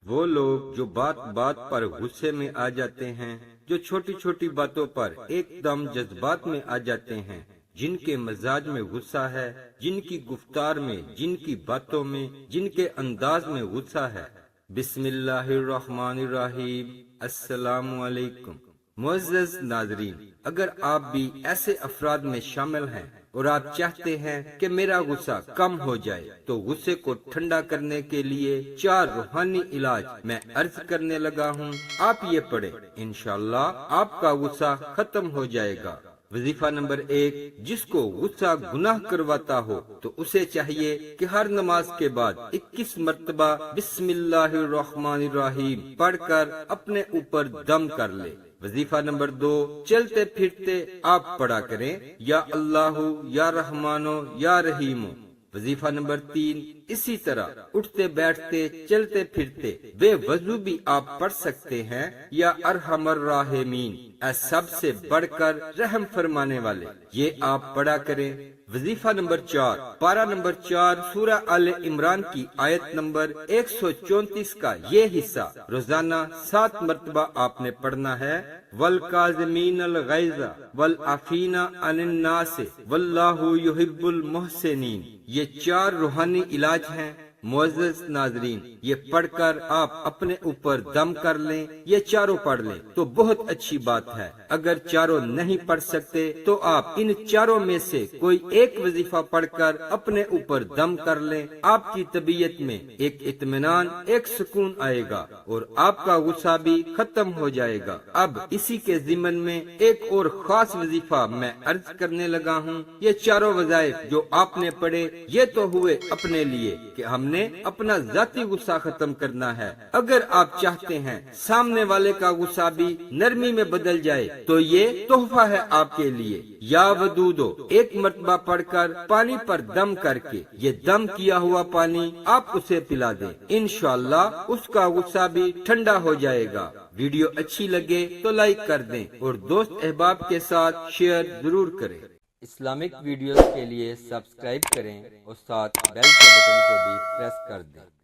وہ لوگ جو بات بات پر غصے میں آ جاتے ہیں، جو چھوٹی چھوٹی باتوں پر ایک دم جذبات میں آ جاتے ہیں، جن کے مزاج میں غصہ ہے، جن کی گفتار میں، جن کی باتوں میں، جن کے انداز میں غصہ ہے۔ بسم اللہ الرحمن الرحیم۔ السلام علیکم۔ معزز ناظرین، اگر آپ بھی ایسے افراد میں شامل ہیں اور آپ چاہتے ہیں کہ میرا غصہ کم ہو جائے، تو غصے کو ٹھنڈا کرنے کے لیے 4 روحانی علاج میں عرض کرنے لگا ہوں، آپ یہ پڑھیں، انشاءاللہ آپ کا غصہ ختم ہو جائے گا۔ وظیفہ نمبر 1، جس کو غصہ گناہ کرواتا ہو تو اسے چاہیے کہ ہر نماز کے بعد 21 مرتبہ بسم اللہ الرحمن الرحیم پڑھ کر اپنے اوپر دم کر لے۔ وظیفہ نمبر 2، چلتے پھرتے آپ پڑھا کریں، یا اللہ یا رحمانو یا رحیمو۔ وظیفہ نمبر 3، اسی طرح اٹھتے بیٹھتے چلتے پھرتے بے وضو بھی آپ پڑھ سکتے ہیں، یا ارحم الراحمین، اے سب سے بڑھ کر رحم فرمانے والے، یہ آپ پڑھا کریں۔ وظیفہ نمبر 4، پارہ نمبر 4 سورہ آل عمران کی آیت نمبر 134 کا یہ حصہ روزانہ 7 مرتبہ آپ نے پڑھنا ہے۔ وَالْكَاظِمِينَ الْغَيْظَ وَالْعَافِينَ عَنِ النَّاسِ وَاللَّهُ يُحِبُّ الْمُحْسِنِينَ۔ یہ 4 روحانی علاج ہیں۔ معزز ناظرین، یہ پڑھ کر آپ اپنے اوپر دم کر لیں، یہ چاروں پڑھ لیں تو بہت اچھی بات ہے۔ اگر چاروں نہیں پڑھ سکتے تو آپ ان چاروں میں سے کوئی ایک وظیفہ پڑھ کر اپنے اوپر دم کر لیں، آپ کی طبیعت میں ایک اطمینان، ایک سکون آئے گا اور آپ کا غصہ بھی ختم ہو جائے گا۔ اب اسی کے ضمن میں ایک اور خاص وظیفہ میں عرض کرنے لگا ہوں۔ یہ چاروں وظائف جو آپ نے پڑھے، یہ تو ہوئے اپنے لیے کہ ہم نے اپنا ذاتی غصہ ختم کرنا ہے۔ اگر آپ چاہتے ہیں سامنے والے کا غصہ بھی نرمی میں بدل جائے تو یہ تحفہ ہے آپ کے لیے۔ یا ودودو 1 مرتبہ پڑھ کر پانی پر دم کر کے یہ دم کیا ہوا پانی آپ اسے پلا دیں، انشاءاللہ اس کا غصہ بھی ٹھنڈا ہو جائے گا۔ ویڈیو اچھی لگے تو لائک کر دیں اور دوست احباب کے ساتھ شیئر ضرور کریں۔ اسلامک ویڈیوز کے لیے سبسکرائب کریں اور ساتھ بیل کے بٹن کو بھی پریس کر دیں۔